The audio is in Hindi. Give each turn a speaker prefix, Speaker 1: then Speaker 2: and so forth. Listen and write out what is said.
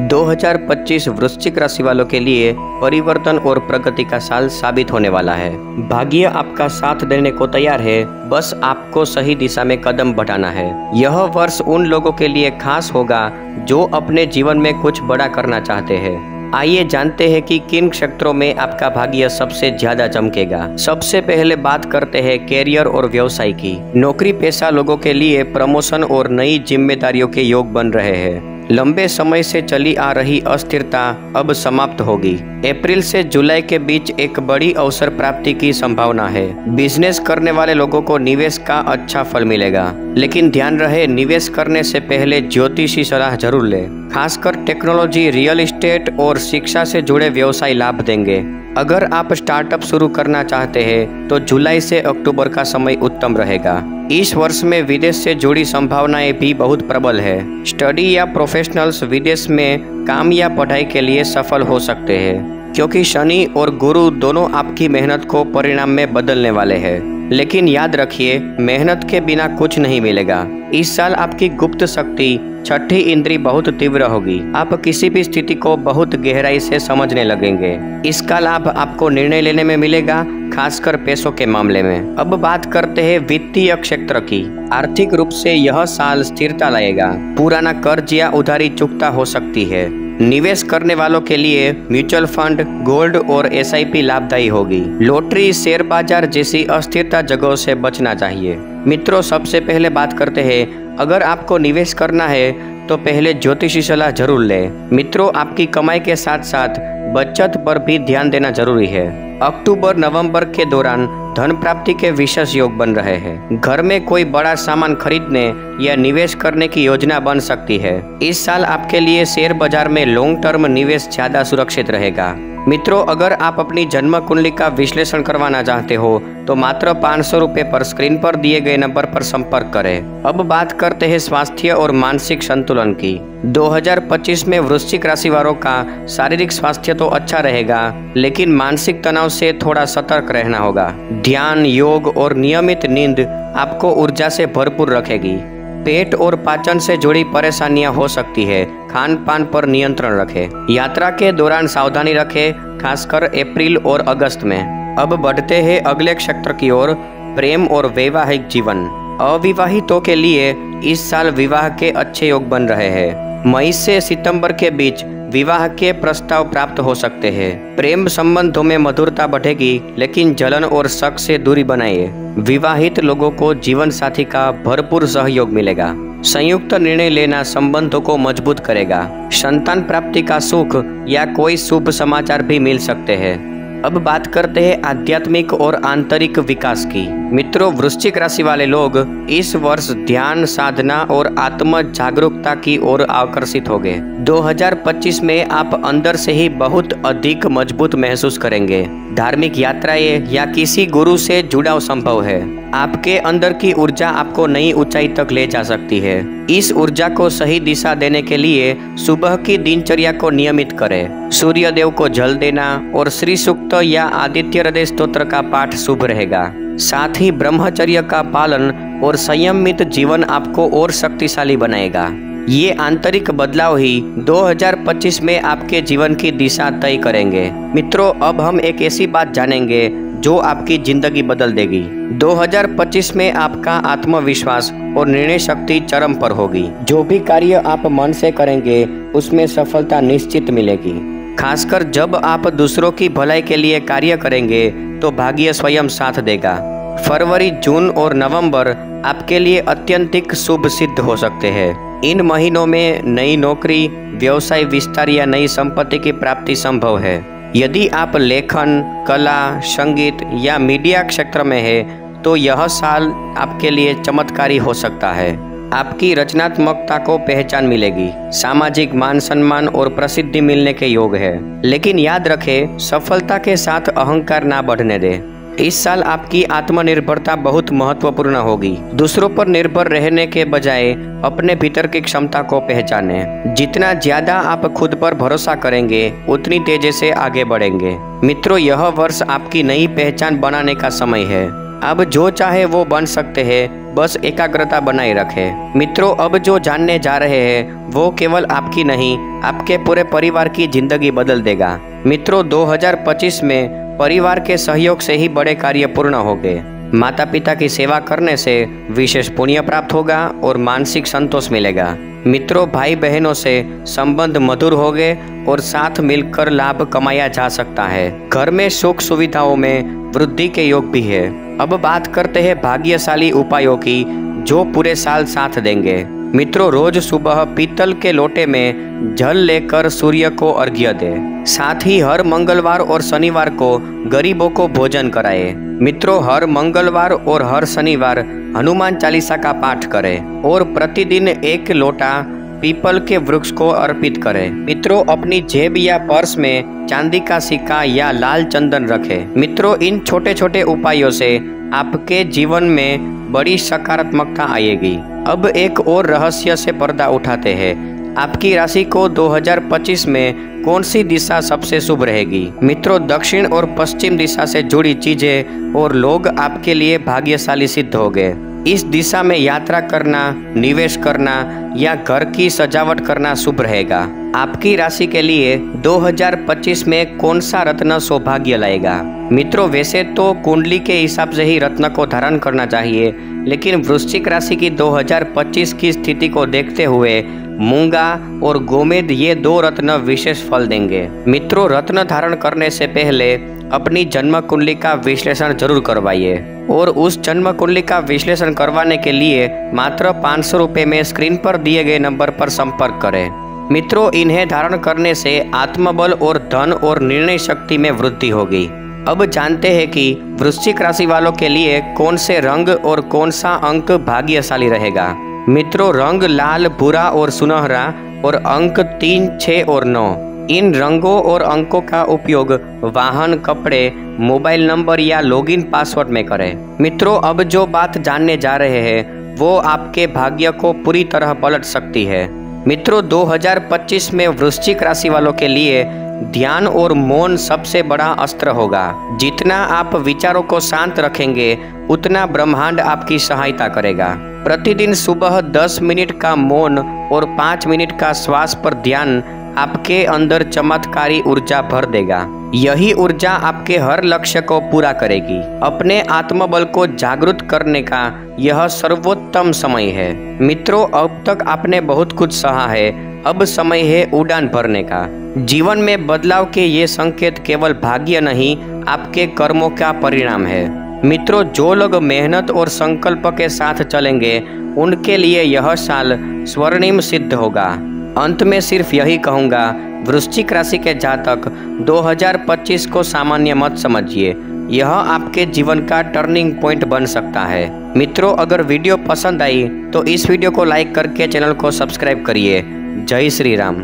Speaker 1: 2025 वृश्चिक राशि वालों के लिए परिवर्तन और प्रगति का साल साबित होने वाला है। भाग्य आपका साथ देने को तैयार है, बस आपको सही दिशा में कदम बढ़ाना है। यह वर्ष उन लोगों के लिए खास होगा जो अपने जीवन में कुछ बड़ा करना चाहते हैं। आइए जानते हैं कि किन क्षेत्रों में आपका भाग्य सबसे ज्यादा चमकेगा। सबसे पहले बात करते हैं कैरियर और व्यवसाय की। नौकरी पेशा लोगों के लिए प्रमोशन और नई जिम्मेदारियों के योग बन रहे हैं। लंबे समय से चली आ रही अस्थिरता अब समाप्त होगी। अप्रैल से जुलाई के बीच एक बड़ी अवसर प्राप्ति की संभावना है। बिजनेस करने वाले लोगों को निवेश का अच्छा फल मिलेगा, लेकिन ध्यान रहे निवेश करने से पहले ज्योतिषी सलाह जरूर लें। खासकर टेक्नोलॉजी, रियल एस्टेट और शिक्षा से जुड़े व्यवसाय लाभ देंगे। अगर आप स्टार्टअप शुरू करना चाहते हैं तो जुलाई से अक्टूबर का समय उत्तम रहेगा। इस वर्ष में विदेश से जुड़ी संभावनाएं भी बहुत प्रबल है। स्टडी या प्रोफेशनल्स विदेश में काम या पढ़ाई के लिए सफल हो सकते हैं, क्योंकि शनि और गुरु दोनों आपकी मेहनत को परिणाम में बदलने वाले हैं। लेकिन याद रखिए, मेहनत के बिना कुछ नहीं मिलेगा। इस साल आपकी गुप्त शक्ति, छठी इंद्री बहुत तीव्र होगी। आप किसी भी स्थिति को बहुत गहराई से समझने लगेंगे। इसका लाभ आपको निर्णय लेने में मिलेगा, खासकर पैसों के मामले में। अब बात करते हैं वित्तीय क्षेत्र की। आर्थिक रूप से यह साल स्थिरता लाएगा। पुराना कर्ज या उधारी चुकता हो सकती है। निवेश करने वालों के लिए म्यूचुअल फंड, गोल्ड और एसआईपी लाभदायी होगी। लॉटरी, शेयर बाजार जैसी अस्थिरता जगहों से बचना चाहिए। मित्रों, सबसे पहले बात करते हैं, अगर आपको निवेश करना है तो पहले ज्योतिषी सलाह जरूर लें। मित्रों, आपकी कमाई के साथ साथ बचत पर भी ध्यान देना जरूरी है। अक्टूबर नवंबर के दौरान धन प्राप्ति के विशेष योग बन रहे हैं। घर में कोई बड़ा सामान खरीदने या निवेश करने की योजना बन सकती है। इस साल आपके लिए शेयर बाजार में लॉन्ग टर्म निवेश ज्यादा सुरक्षित रहेगा। मित्रों, अगर आप अपनी जन्म कुंडली का विश्लेषण करवाना चाहते हो तो मात्र 500 रुपये पर स्क्रीन पर दिए गए नंबर पर संपर्क करें। अब बात करते हैं स्वास्थ्य और मानसिक संतुलन की। 2025 में वृश्चिक राशि वालों का शारीरिक स्वास्थ्य तो अच्छा रहेगा, लेकिन मानसिक तनाव से थोड़ा सतर्क रहना होगा। ध्यान, योग और नियमित नींद आपको ऊर्जा से भरपूर रखेगी। पेट और पाचन से जुड़ी परेशानियां हो सकती है। खान पान पर नियंत्रण रखें। यात्रा के दौरान सावधानी रखें, खासकर अप्रैल और अगस्त में। अब बढ़ते हैं अगले क्षेत्र की ओर, प्रेम और वैवाहिक जीवन। अविवाहितों के लिए इस साल विवाह के अच्छे योग बन रहे हैं। मई से सितंबर के बीच विवाह के प्रस्ताव प्राप्त हो सकते हैं। प्रेम संबंधों में मधुरता बढ़ेगी, लेकिन जलन और शक से दूरी बनाइए। विवाहित लोगों को जीवन साथी का भरपूर सहयोग मिलेगा। संयुक्त निर्णय लेना संबंधों को मजबूत करेगा। संतान प्राप्ति का सुख या कोई शुभ समाचार भी मिल सकते हैं। अब बात करते हैं आध्यात्मिक और आंतरिक विकास की। मित्रों, वृश्चिक राशि वाले लोग इस वर्ष ध्यान, साधना और आत्म जागरूकता की ओर आकर्षित होंगे। 2025 में आप अंदर से ही बहुत अधिक मजबूत महसूस करेंगे। धार्मिक यात्राएं या किसी गुरु से जुड़ाव संभव है। आपके अंदर की ऊर्जा आपको नई ऊंचाई तक ले जा सकती है। इस ऊर्जा को सही दिशा देने के लिए सुबह की दिनचर्या को नियमित करें। सूर्य देव को जल देना और श्री सूक्त या आदित्य हृदय स्तोत्र का पाठ शुभ रहेगा। साथ ही ब्रह्मचर्य का पालन और संयमित जीवन आपको और शक्तिशाली बनाएगा। ये आंतरिक बदलाव ही 2025 में आपके जीवन की दिशा तय करेंगे। मित्रों, अब हम एक ऐसी बात जानेंगे जो आपकी जिंदगी बदल देगी। 2025 में आपका आत्मविश्वास और निर्णय शक्ति चरम पर होगी। जो भी कार्य आप मन से करेंगे उसमें सफलता निश्चित मिलेगी। खासकर जब आप दूसरों की भलाई के लिए कार्य करेंगे तो भाग्य स्वयं साथ देगा। फरवरी, जून और नवंबर आपके लिए अत्यंतिक शुभ सिद्ध हो सकते हैं। इन महीनों में नई नौकरी, व्यवसाय विस्तार या नई संपत्ति की प्राप्ति संभव है। यदि आप लेखन, कला, संगीत या मीडिया क्षेत्र में है तो यह साल आपके लिए चमत्कारी हो सकता है। आपकी रचनात्मकता को पहचान मिलेगी। सामाजिक मान सम्मान और प्रसिद्धि मिलने के योग है। लेकिन याद रखें, सफलता के साथ अहंकार ना बढ़ने दें। इस साल आपकी आत्मनिर्भरता बहुत महत्वपूर्ण होगी। दूसरों पर निर्भर रहने के बजाय अपने भीतर की क्षमता को पहचानें। जितना ज्यादा आप खुद पर भरोसा करेंगे, उतनी तेजी से आगे बढ़ेंगे। मित्रों, यह वर्ष आपकी नई पहचान बनाने का समय है। अब जो चाहे वो बन सकते हैं, बस एकाग्रता बनाए रखें। मित्रों, अब जो जानने जा रहे हैं वो केवल आपकी नहीं, आपके पूरे परिवार की जिंदगी बदल देगा। मित्रों, 2025 में परिवार के सहयोग से ही बड़े कार्य पूर्ण होंगे। माता पिता की सेवा करने से विशेष पुण्य प्राप्त होगा और मानसिक संतोष मिलेगा। मित्रों, भाई बहनों से संबंध मधुर होंगे और साथ मिलकर लाभ कमाया जा सकता है। घर में सुख सुविधाओं में वृद्धि के योग भी है। अब बात करते हैं भाग्यशाली उपायों की जो पूरे साल साथ देंगे। मित्रों, रोज सुबह पीतल के लोटे में जल लेकर सूर्य को अर्घ्य दे। साथ ही हर मंगलवार और शनिवार को गरीबों को भोजन कराए। मित्रों, हर मंगलवार और हर शनिवार हनुमान चालीसा का पाठ करें और प्रतिदिन 1 लोटा पीपल के वृक्ष को अर्पित करें। मित्रों, अपनी जेब या पर्स में चांदी का सिक्का या लाल चंदन रखें। मित्रों, इन छोटे छोटे उपायों से आपके जीवन में बड़ी सकारात्मकता आएगी। अब एक और रहस्य से पर्दा उठाते हैं। आपकी राशि को 2025 में कौन सी दिशा सबसे शुभ रहेगी? मित्रों, दक्षिण और पश्चिम दिशा से जुड़ी चीजें और लोग आपके लिए भाग्यशाली सिद्ध होंगे। इस दिशा में यात्रा करना, निवेश करना या घर की सजावट करना शुभ रहेगा। आपकी राशि के लिए 2025 में कौन सा रत्न सौभाग्य लाएगा? मित्रों, वैसे तो कुंडली के हिसाब से ही रत्न को धारण करना चाहिए, लेकिन वृश्चिक राशि की 2025 की स्थिति को देखते हुए मूंगा और गोमेद ये 2 रत्न विशेष फल देंगे। मित्रों, रत्न धारण करने से पहले अपनी जन्म कुंडली का विश्लेषण जरूर करवाइए और उस जन्म कुंडली का विश्लेषण करवाने के लिए मात्र 500 रुपये में स्क्रीन पर दिए गए नंबर पर संपर्क करें। मित्रों, इन्हें धारण करने से आत्मबल और धन और निर्णय शक्ति में वृद्धि होगी। अब जानते हैं कि वृश्चिक राशि वालों के लिए कौन से रंग और कौन सा अंक भाग्यशाली रहेगा। मित्रों, रंग लाल, भूरा और सुनहरा और अंक 3, 6 और 9। इन रंगों और अंकों का उपयोग वाहन, कपड़े, मोबाइल नंबर या लॉगिन पासवर्ड में करें। मित्रों, अब जो बात जानने जा रहे हैं वो आपके भाग्य को पूरी तरह पलट सकती है। मित्रों, 2025 में वृश्चिक राशि वालों के लिए ध्यान और मौन सबसे बड़ा अस्त्र होगा। जितना आप विचारों को शांत रखेंगे उतना ब्रह्मांड आपकी सहायता करेगा। प्रतिदिन सुबह 10 मिनट का मौन और 5 मिनट का श्वास पर ध्यान आपके अंदर चमत्कारी ऊर्जा भर देगा। यही ऊर्जा आपके हर लक्ष्य को पूरा करेगी। अपने आत्मबल को जागृत करने का यह सर्वोत्तम समय है। मित्रों, अब तक आपने बहुत कुछ सहा है, अब समय है उड़ान भरने का। जीवन में बदलाव के ये संकेत केवल भाग्य नहीं, आपके कर्मों का परिणाम है। मित्रों, जो लोग मेहनत और संकल्प के साथ चलेंगे उनके लिए यह साल स्वर्णिम सिद्ध होगा। अंत में सिर्फ यही कहूँगा, वृश्चिक राशि के जातक 2025 को सामान्य मत समझिए, यह आपके जीवन का टर्निंग पॉइंट बन सकता है। मित्रों, अगर वीडियो पसंद आई तो इस वीडियो को लाइक करके चैनल को सब्सक्राइब करिए। जय श्री राम।